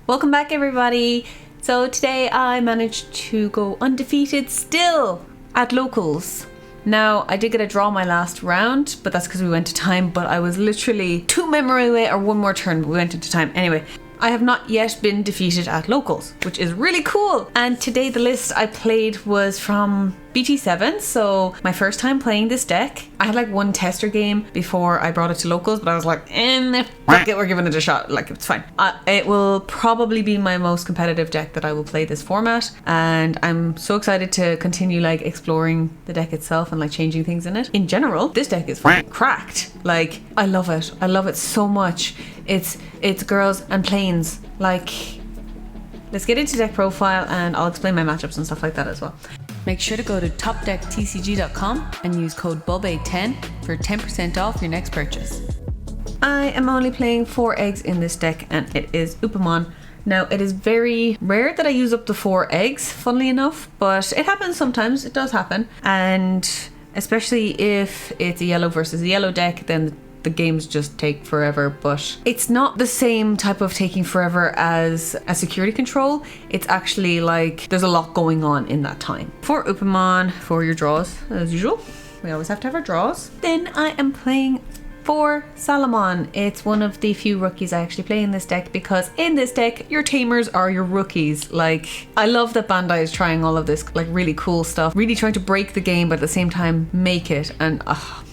Welcome back, everybody. So today I managed to go undefeated still at locals. Now, I did get a draw my last round, but that's because we went to time, but I was literally 2 memory away or 1 more turn, but we went into time. Anyway, I have not yet been defeated at locals, which is really cool. And today the list I played was from BT7, so my first time playing this deck. I had like 1 tester game before I brought it to locals, but I was like, fuck it, we're giving it a shot. Like, it's fine. It will probably be my most competitive deck that I will play this format, and I'm so excited to continue like exploring the deck itself and like changing things in it. In general, this deck is fucking cracked. Like, I love it. I love it so much. It's girls and planes. Like, let's get into deck profile and I'll explain my matchups and stuff like that as well. Make sure to go to topdecktcg.com and use code BULBAID10 for 10% off your next purchase. I am only playing 4 eggs in this deck, and it is Upamon. Now, it is very rare that I use up the 4 eggs, funnily enough, but it happens sometimes. It does happen. And especially if it's a yellow versus a yellow deck, then the games just take forever. But it's not the same type of taking forever as a security control. It's actually like there's a lot going on in that time. For Upamon, for your draws, as usual, we always have to have our draws. Then I am playing for Susanomon. It's one of the few rookies I actually play in this deck, because in this deck your Tamers are your rookies. Like, I love that Bandai is trying all of this like really cool stuff, really trying to break the game but at the same time make it. And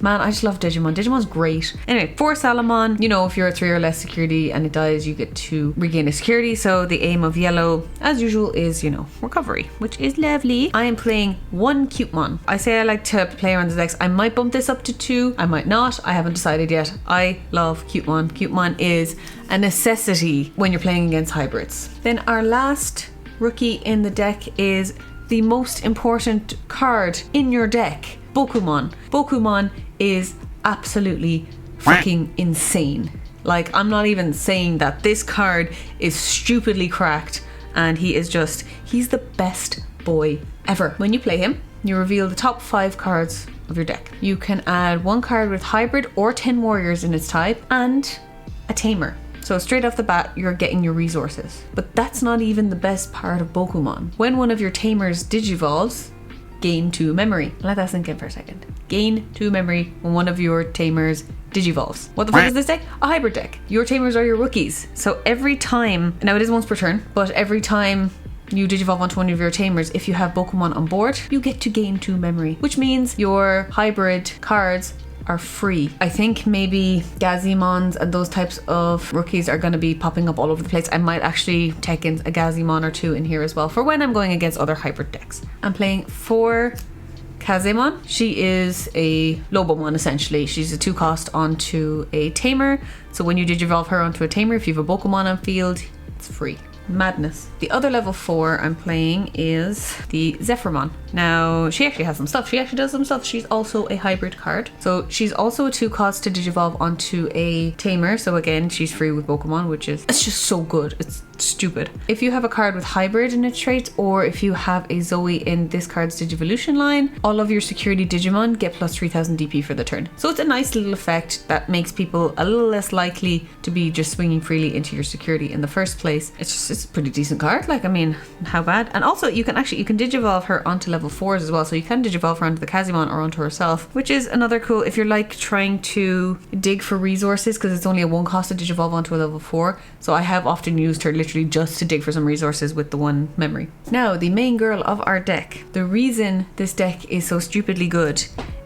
man, I just love Digimon. Digimon's great. Anyway, for Susanomon, you know, if you're at 3 or less security and it dies, you get to regain a security. So the aim of yellow, as usual, is, you know, recovery, which is lovely. I am playing 1 Cutemon. I say I like to play around the decks. I might bump this up to 2, I might not. I haven't decided yet. I love Cutemon. Cutemon is a necessity when you're playing against hybrids. Then our last rookie in the deck is the most important card in your deck, Bokumon. Bokumon is absolutely fucking insane. Like, I'm not even saying that. This card is stupidly cracked, and he's the best boy ever. When you play him, you reveal the top 5 cards of your deck. You can add 1 card with hybrid or 10 warriors in its type and a tamer. So straight off the bat, you're getting your resources. But that's not even the best part of Bokumon. When one of your tamers digivolves, gain 2 memory. Let that sink in for a second. Gain 2 memory when one of your tamers digivolves. What the fuck is this deck? A hybrid deck. Your tamers are your rookies. So every time, now it is once per turn, but every time you digivolve onto one of your tamers, if you have Bokumon on board, you get to gain 2 memory, which means your hybrid cards are free. I think maybe Gazimons and those types of rookies are going to be popping up all over the place. I might actually take in a Gazimon or 2 in here as well for when I'm going against other hybrid decks. I'm playing for Kazemon. She is a Lobomon essentially. She's a 2 cost onto a tamer. So when you digivolve her onto a tamer, if you have a Bokumon on field, it's free. Madness. The other level 4 I'm playing is the Zephyrman. Now, she actually has some stuff. She actually does some stuff. She's also a hybrid card. So she's also a 2 cost to digivolve onto a tamer. So again, she's free with Pokemon, which is, it's just so good. It's stupid. If you have a card with hybrid in its traits, or if you have a Zoe in this card's Digivolution line, all of your security Digimon get plus 3000 DP for the turn. So it's a nice little effect that makes people a little less likely to be just swinging freely into your security in the first place. It's a pretty decent card. Like, I mean, how bad? And also you can digivolve her onto level 4s as well. So you can digivolve her onto the Kazemon or onto herself, which is another cool, if you're like trying to dig for resources, because it's only a 1 cost to digivolve onto a level 4. So I have often used her literally just to dig for some resources with the 1 memory. Now, the main girl of our deck. The reason this deck is so stupidly good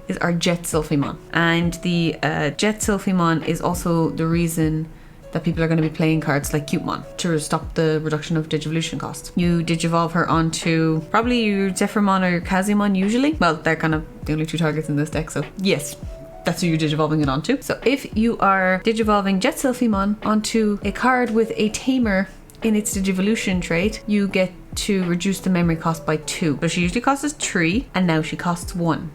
is our Jet Zephyrman. And the Jet Zephyrman is also the reason that people are going to be playing cards like Cutemon to stop the reduction of Digivolution cost. You digivolve her onto probably your Zephyrman or your Kazemon usually. Well, they're kind of the only 2 targets in this deck, so yes, that's who you're digivolving it onto. So if you are digivolving Jet Zephyrman onto a card with a tamer in its Digivolution trait, you get to reduce the memory cost by 2. So she usually costs 3 and now she costs 1.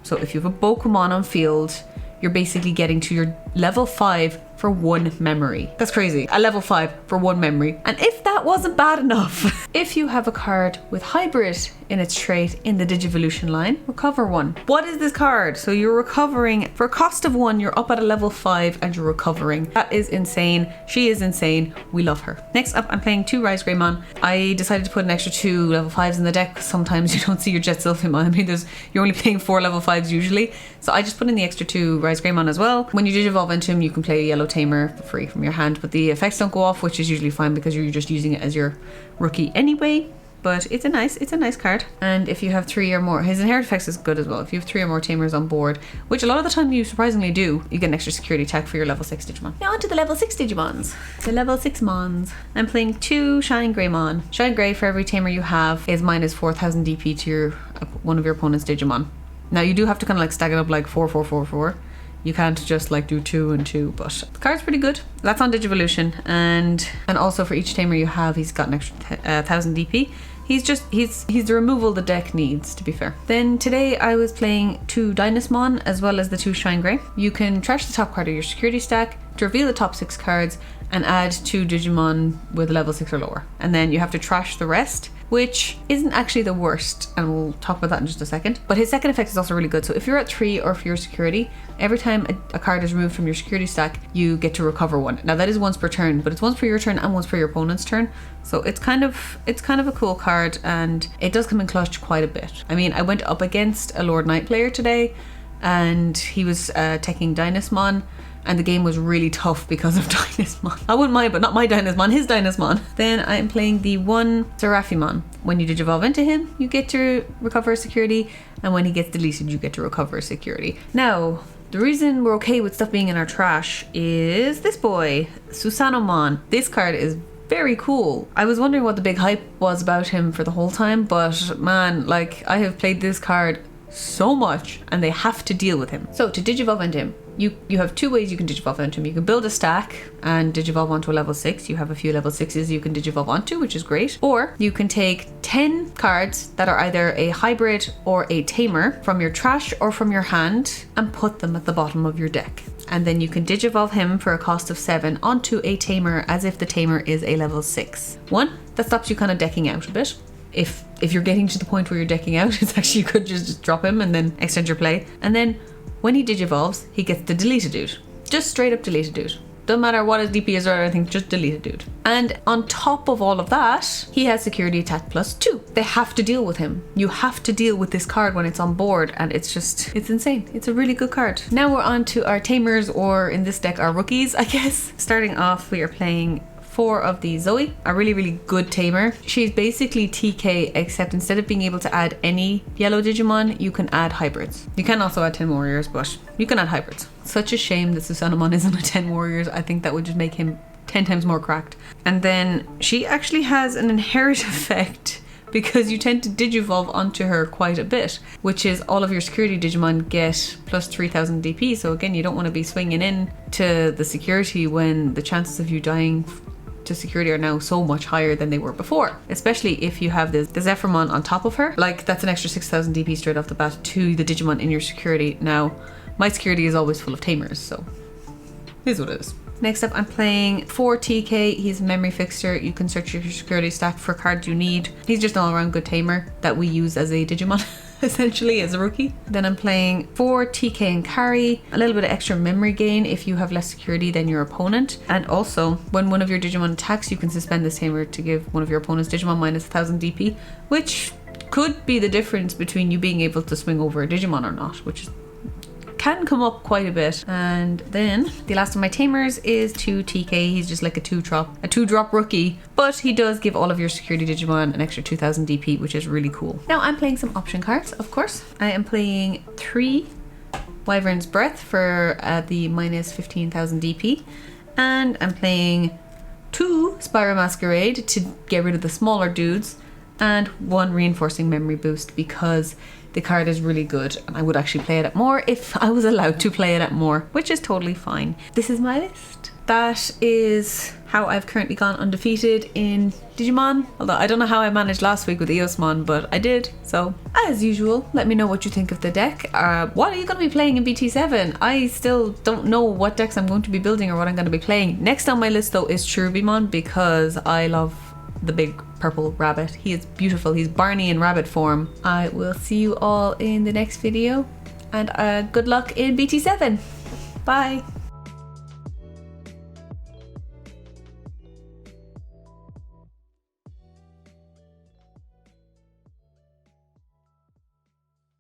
So if you have a Pokemon on field, you're basically getting to your level 5 for 1 memory. That's crazy. A level 5 for 1 memory. And if that wasn't bad enough, if you have a card with hybrid in its trait in the Digivolution line. Recover 1. What is this card? So you're recovering for a cost of 1, you're up at a level 5 and you're recovering. That is insane. She is insane. We love her. Next up, I'm playing 2 Rise Greymon. I decided to put an extra 2 level 5s in the deck. Sometimes you don't see your Jet Sylphimon. I mean, you're only playing 4 level 5s usually. So I just put in the extra 2 Rise Greymon as well. When you Digivolve into him, you can play a Yellow Tamer for free from your hand, but the effects don't go off, which is usually fine because you're just using it as your rookie anyway. But it's a nice card. And if you have 3 or more, his inherent effects is good as well. If you have 3 or more Tamers on board, which a lot of the time you surprisingly do, you get an extra security attack for your level 6 Digimon. Now on to the level 6 Digimons. The level 6 Mons. I'm playing 2 Shine Greymon. Shine Grey, for every Tamer you have, is minus 4000 DP to your one of your opponent's Digimon. Now you do have to kind of like stack it up like 4, 4, 4, 4. You can't just like do 2 and 2, but the card's pretty good. That's on Digivolution, and also for each Tamer you have, he's got an extra 1000 DP. He's the removal the deck needs, to be fair. Then today I was playing 2 Dynasmon as well as the 2 Shine Grey. You can trash the top card of your security stack to reveal the top 6 cards and add 2 Digimon with level 6 or lower. And then you have to trash the rest, which isn't actually the worst, and we'll talk about that in just a second. But his second effect is also really good. So if you're at 3 or if you're security, every time a card is removed from your security stack, you get to recover 1. Now that is once per turn, but it's once per your turn and once per your opponent's turn. So it's kind of a cool card, and it does come in clutch quite a bit. I mean, I went up against a Lord Knight player today, and he was taking Dynasmon, and the game was really tough because of Dynasmon. I wouldn't mind, but not my Dynasmon, his Dynasmon. Then I'm playing the 1 Zephyrman. When you Digivolve into him, you get to recover security, and when he gets deleted, you get to recover security. Now, the reason we're okay with stuff being in our trash is this boy, Susanomon. This card is very cool. I was wondering what the big hype was about him for the whole time, but man, like, I have played this card so much and they have to deal with him. So to Digivolve into him, you have 2 ways you can Digivolve into him. You can build a stack and Digivolve onto a level 6. You have a few level 6s you can Digivolve onto, which is great. Or you can take 10 cards that are either a hybrid or a tamer from your trash or from your hand and put them at the bottom of your deck. And then you can Digivolve him for a cost of 7 onto a tamer as if the tamer is a level 6. 1, that stops you kind of decking out a bit. If you're getting to the point where you're decking out, it's actually, you could just drop him and then extend your play. And then when he Digivolves, he gets the deleted dude. Just straight up deleted dude. Doesn't matter what his DP is or anything, just deleted dude. And on top of all of that, he has security attack +2. They have to deal with him. You have to deal with this card when it's on board, and it's insane. It's a really good card. Now we're on to our Tamers, or in this deck, our rookies, I guess. Starting off, we are playing 4 of the Zoe, a really good tamer. She's basically TK, except instead of being able to add any yellow Digimon, you can add hybrids. You can also add 10 warriors, but you can add hybrids. Such a shame that Susanomon isn't a 10 warriors. I think that would just make him 10 times more cracked. And then she actually has an inherent effect because you tend to Digivolve onto her quite a bit, which is all of your security Digimon get plus 3000 DP. So again, you don't want to be swinging in to the security when the chances of you dying to security are now so much higher than they were before, especially if you have the Zephyrman on top of her. Like, that's an extra 6000 DP straight off the bat to the Digimon in your security. Now, my security is always full of Tamers, so here's what it is. Next up, I'm playing 4 TK. He's a memory fixer. You can search your security stack for cards you need. He's just an all-around good tamer that we use as a Digimon, essentially, as a rookie. Then I'm playing 4 TK and carry. A little bit of extra memory gain if you have less security than your opponent. And also, when one of your Digimon attacks, you can suspend this tamer to give one of your opponent's Digimon minus 1000 DP, which could be the difference between you being able to swing over a Digimon or not, which can come up quite a bit. And then the last of my Tamers is 2 TK. He's just like a 2-drop rookie, but he does give all of your security Digimon an extra 2000 DP, which is really cool. Now I'm playing some option cards, of course. I am playing 3 Wyvern's Breath for the minus 15,000 DP, and I'm playing 2 Spyro Masquerade to get rid of the smaller dudes, and 1 Reinforcing Memory Boost because the card is really good and I would actually play it at more if I was allowed to play it at more, which is totally fine. This is my list. That is how I've currently gone undefeated in Digimon. Although I don't know how I managed last week with Eosmon, but I did. So as usual, let me know what you think of the deck. What are you going to be playing in BT7? I still don't know what decks I'm going to be building or what I'm going to be playing. Next on my list though is Cherubimon because I love the big purple rabbit. He is beautiful. He's Barney in rabbit form. I will see you all in the next video, and good luck in BT7. Bye.